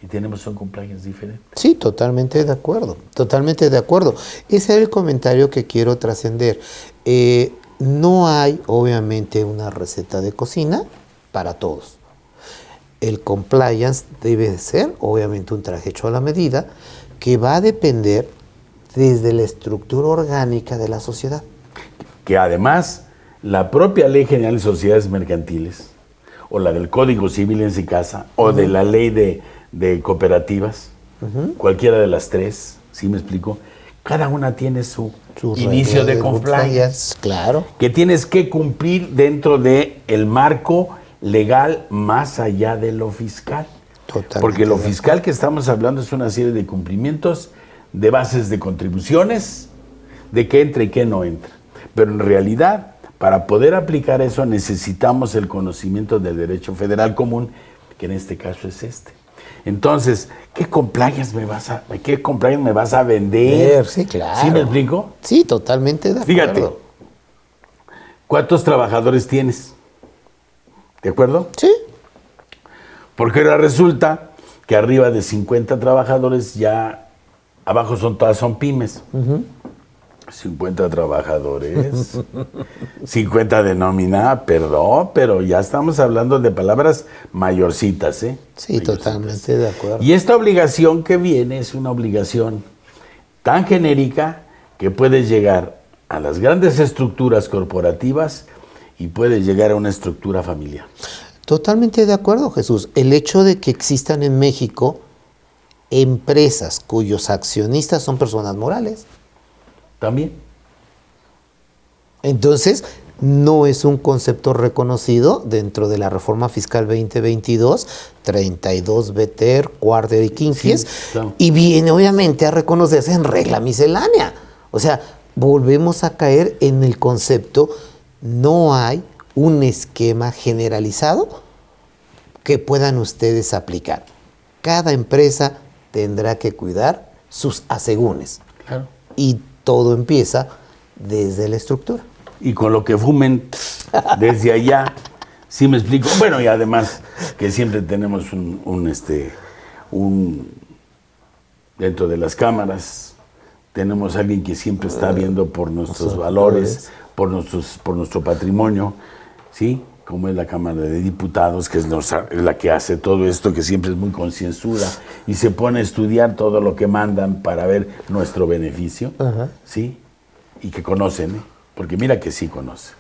Y tenemos un compliance diferente. Sí, totalmente de acuerdo, totalmente de acuerdo. Ese es el comentario que quiero trascender. No hay, obviamente, una receta de cocina para todos. El compliance debe ser, obviamente, un traje hecho a la medida que va a depender desde la estructura orgánica de la sociedad. Que además, la propia Ley General de Sociedades Mercantiles, o la del Código Civil en su casa, o de la Ley de Cooperativas, cualquiera de las tres, ¿sí me explico? Cada una tiene su inicio de compliance. Claro. Que tienes que cumplir dentro del marco legal más allá de lo fiscal. Totalmente. Porque lo fiscal que estamos hablando es una serie de cumplimientos de bases de contribuciones, de qué entra y qué no entra. Pero en realidad, para poder aplicar eso necesitamos el conocimiento del derecho federal común, que en este caso es este. Entonces, ¿qué compliance me vas a vender? Sí, claro. ¿Sí me explico? Sí, totalmente de acuerdo. Fíjate, ¿cuántos trabajadores tienes? ¿De acuerdo? Sí. Porque ahora resulta que arriba de 50 trabajadores ya, abajo todas son pymes. 50 trabajadores, 50 de nómina, perdón, pero ya estamos hablando de palabras mayorcitas, ¿eh? Sí, totalmente de acuerdo. Y esta obligación que viene es una obligación tan genérica que puede llegar a las grandes estructuras corporativas y puede llegar a una estructura familiar. Totalmente de acuerdo, Jesús. El hecho de que existan en México empresas cuyos accionistas son personas morales. También. Entonces, no es un concepto reconocido dentro de la Reforma Fiscal 2022, 32 Beter, Quarter y Quinquies, Sí, claro. y viene obviamente a reconocerse en regla miscelánea. O sea, volvemos a caer en el concepto, no hay un esquema generalizado que puedan ustedes aplicar. Cada empresa tendrá que cuidar sus asegúnes. Claro. Y todo empieza desde la estructura. Y con lo que fumen desde allá, ¿sí me explico? Bueno, y además que siempre tenemos un dentro de las cámaras, tenemos a alguien que siempre está viendo por nuestros valores, por nuestro patrimonio, ¿sí? Como es la Cámara de Diputados, que es la que hace todo esto, que siempre es muy concienzuda y se pone a estudiar todo lo que mandan para ver nuestro beneficio, ¿sí? Y que conocen, ¿eh? Porque mira que sí conocen.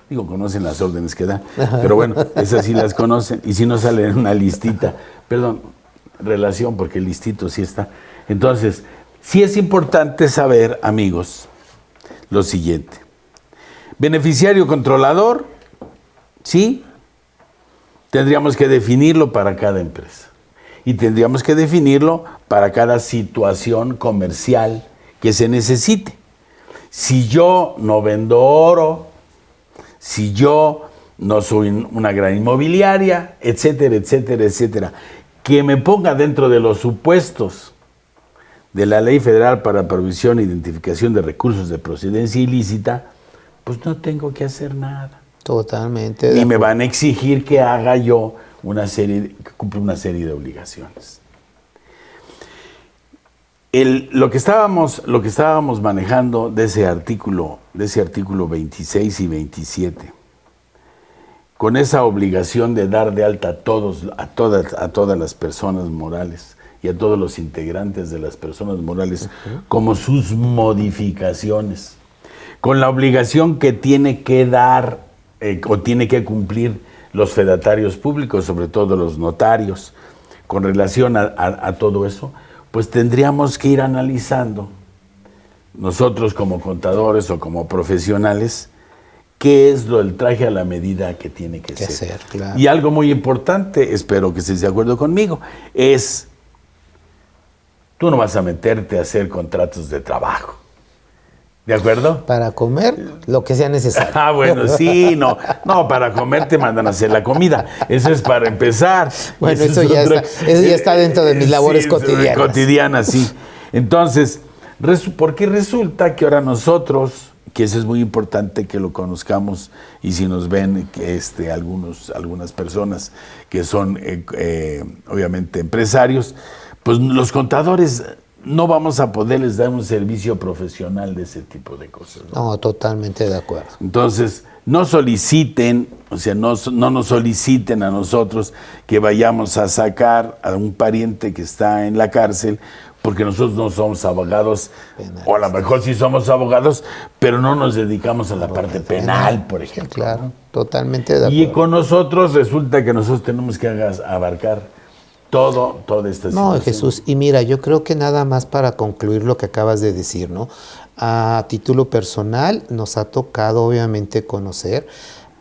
Digo, conocen las órdenes que dan, pero bueno, esas sí las conocen, y si no salen en una listita, perdón, relación, porque el listito sí está. Entonces, sí es importante saber, amigos, lo siguiente. Beneficiario controlador, sí, tendríamos que definirlo para cada empresa. Y tendríamos que definirlo para cada situación comercial que se necesite. Si yo no vendo oro, si yo no soy una gran inmobiliaria, etcétera, etcétera, etcétera, que me ponga dentro de los supuestos de la Ley Federal para Provisión e Identificación de Recursos de Procedencia Ilícita, pues no tengo que hacer nada. Totalmente. Y me van a exigir que haga yo que cumpla una serie de obligaciones. Lo que estábamos manejando de ese artículo 26 y 27, con esa obligación de dar de alta a todas las personas morales y a todos los integrantes de las personas morales como sus modificaciones, con la obligación que tiene que dar o tiene que cumplir los fedatarios públicos, sobre todo los notarios, con relación a todo eso, pues tendríamos que ir analizando nosotros como contadores o como profesionales qué es el traje a la medida que tiene que ser. Claro. Y algo muy importante, espero que estés de acuerdo conmigo, es tú no vas a meterte a hacer contratos de trabajo. ¿De acuerdo? Para comer lo que sea necesario. Bueno, sí, no, para comer te mandan a hacer la comida. Eso es para empezar. Bueno, eso ya está dentro de mis labores cotidianas. Cotidianas, sí. Entonces, porque resulta que ahora nosotros, que eso es muy importante que lo conozcamos, y si nos ven algunas personas que son obviamente empresarios, pues los contadores no vamos a poderles dar un servicio profesional de ese tipo de cosas. No, totalmente de acuerdo. Entonces, no soliciten, no nos soliciten a nosotros que vayamos a sacar a un pariente que está en la cárcel, porque nosotros no somos abogados, penales. O a lo mejor sí somos abogados, pero no nos dedicamos a la parte penal, por ejemplo. Claro, totalmente de acuerdo. Y con nosotros resulta que nosotros tenemos que abarcar toda esta situación. No, Jesús, y mira, yo creo que nada más para concluir lo que acabas de decir, ¿no? A título personal nos ha tocado obviamente conocer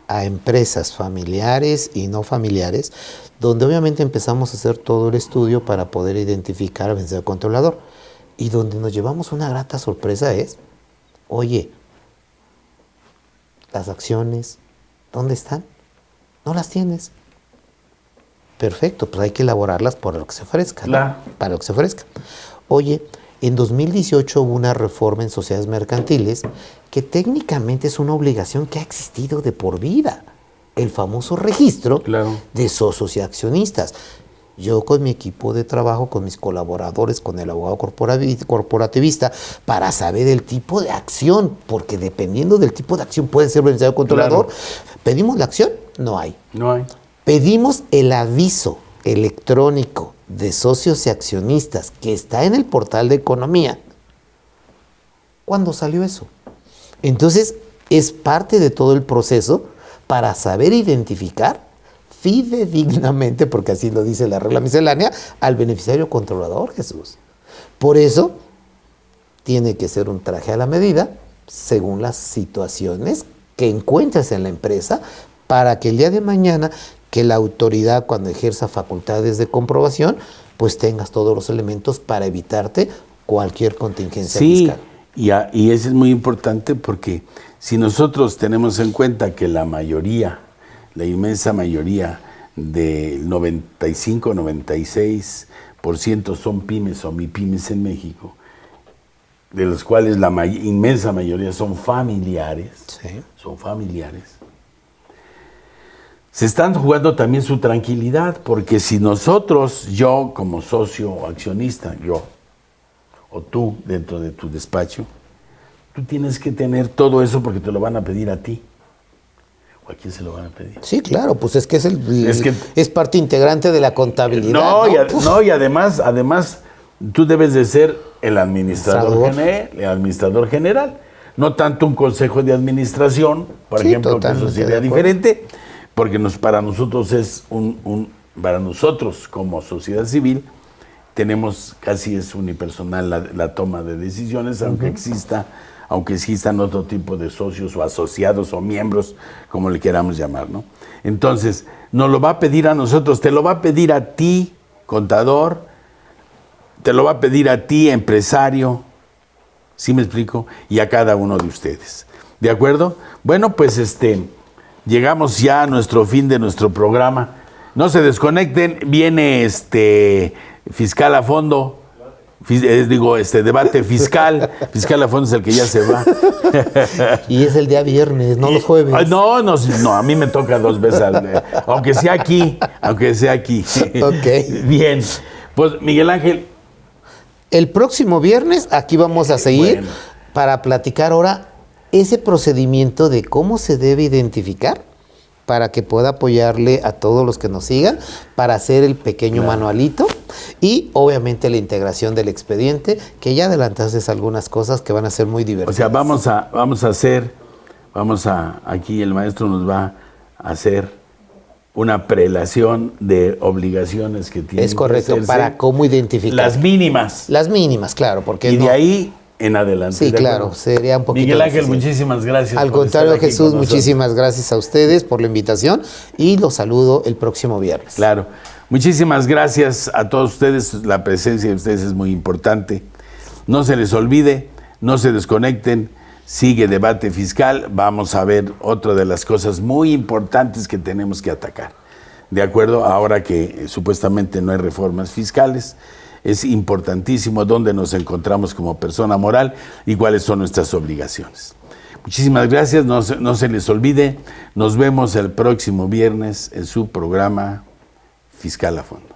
a empresas familiares y no familiares, donde obviamente empezamos a hacer todo el estudio para poder identificar al vencedor controlador, y donde nos llevamos una grata sorpresa es, oye, las acciones, ¿dónde están? No las tienes. Perfecto, pues hay que elaborarlas por lo que se ofrezca, ¿no? Para lo que se ofrezca. Oye, en 2018 hubo una reforma en sociedades mercantiles que técnicamente es una obligación que ha existido de por vida. El famoso registro de socios y accionistas. Yo con mi equipo de trabajo, con mis colaboradores, con el abogado corporativista, para saber el tipo de acción, porque dependiendo del tipo de acción puede ser beneficiario controlador. ¿Pedimos la acción? No hay. Pedimos el aviso electrónico de socios y accionistas que está en el portal de economía. ¿Cuándo salió eso? Entonces, es parte de todo el proceso para saber identificar fidedignamente, porque así lo dice la regla miscelánea, al beneficiario controlador, Jesús. Por eso, tiene que ser un traje a la medida, según las situaciones que encuentres en la empresa, para que el día de mañana, que la autoridad cuando ejerza facultades de comprobación, pues tengas todos los elementos para evitarte cualquier contingencia fiscal. Sí, y eso es muy importante porque si nosotros tenemos en cuenta que la inmensa mayoría del 95-96% son pymes o mipymes en México, de los cuales la inmensa mayoría son familiares, se están jugando también su tranquilidad, porque si nosotros, yo como socio o accionista, o tú dentro de tu despacho, tú tienes que tener todo eso porque te lo van a pedir a ti. ¿O a quién se lo van a pedir? Sí, claro, pues es que es parte integrante de la contabilidad. Y además tú debes de ser el administrador general, no tanto un consejo de administración, por ejemplo, que eso sería diferente. Porque para nosotros para nosotros como sociedad civil, casi es unipersonal la toma de decisiones, aunque existan otro tipo de socios o asociados o miembros, como le queramos llamar, ¿no? Entonces, nos lo va a pedir a nosotros, te lo va a pedir a ti, contador, te lo va a pedir a ti, empresario, ¿sí me explico? Y a cada uno de ustedes. ¿De acuerdo? Bueno, pues llegamos ya a nuestro fin de nuestro programa. No se desconecten, viene fiscal a fondo, debate fiscal. Fiscal a fondo es el que ya se va. Y es el día viernes, no los jueves. No, a mí me toca 2 veces, aunque sea aquí. Ok. Bien, pues Miguel Ángel. El próximo viernes aquí vamos a seguir para platicar ahora ese procedimiento de cómo se debe identificar para que pueda apoyarle a todos los que nos sigan para hacer el pequeño manualito y obviamente la integración del expediente, que ya adelantaste algunas cosas que van a ser muy divertidas. O sea, aquí el maestro nos va a hacer una prelación de obligaciones que tiene. Es correcto, para cómo identificar. Las mínimas. Las mínimas, claro, porque y de ahí en adelante. Sí, claro, sería un poquito Miguel Ángel, difícil. Muchísimas gracias. Al contrario, Jesús, muchísimas gracias a ustedes por la invitación y los saludo el próximo viernes. Claro, muchísimas gracias a todos ustedes, la presencia de ustedes es muy importante. No se les olvide, no se desconecten, sigue Debate Fiscal, vamos a ver otra de las cosas muy importantes que tenemos que atacar. De acuerdo, ahora que supuestamente no hay reformas fiscales, es importantísimo dónde nos encontramos como persona moral y cuáles son nuestras obligaciones. Muchísimas gracias, no se les olvide, nos vemos el próximo viernes en su programa Fiscal a Fondo.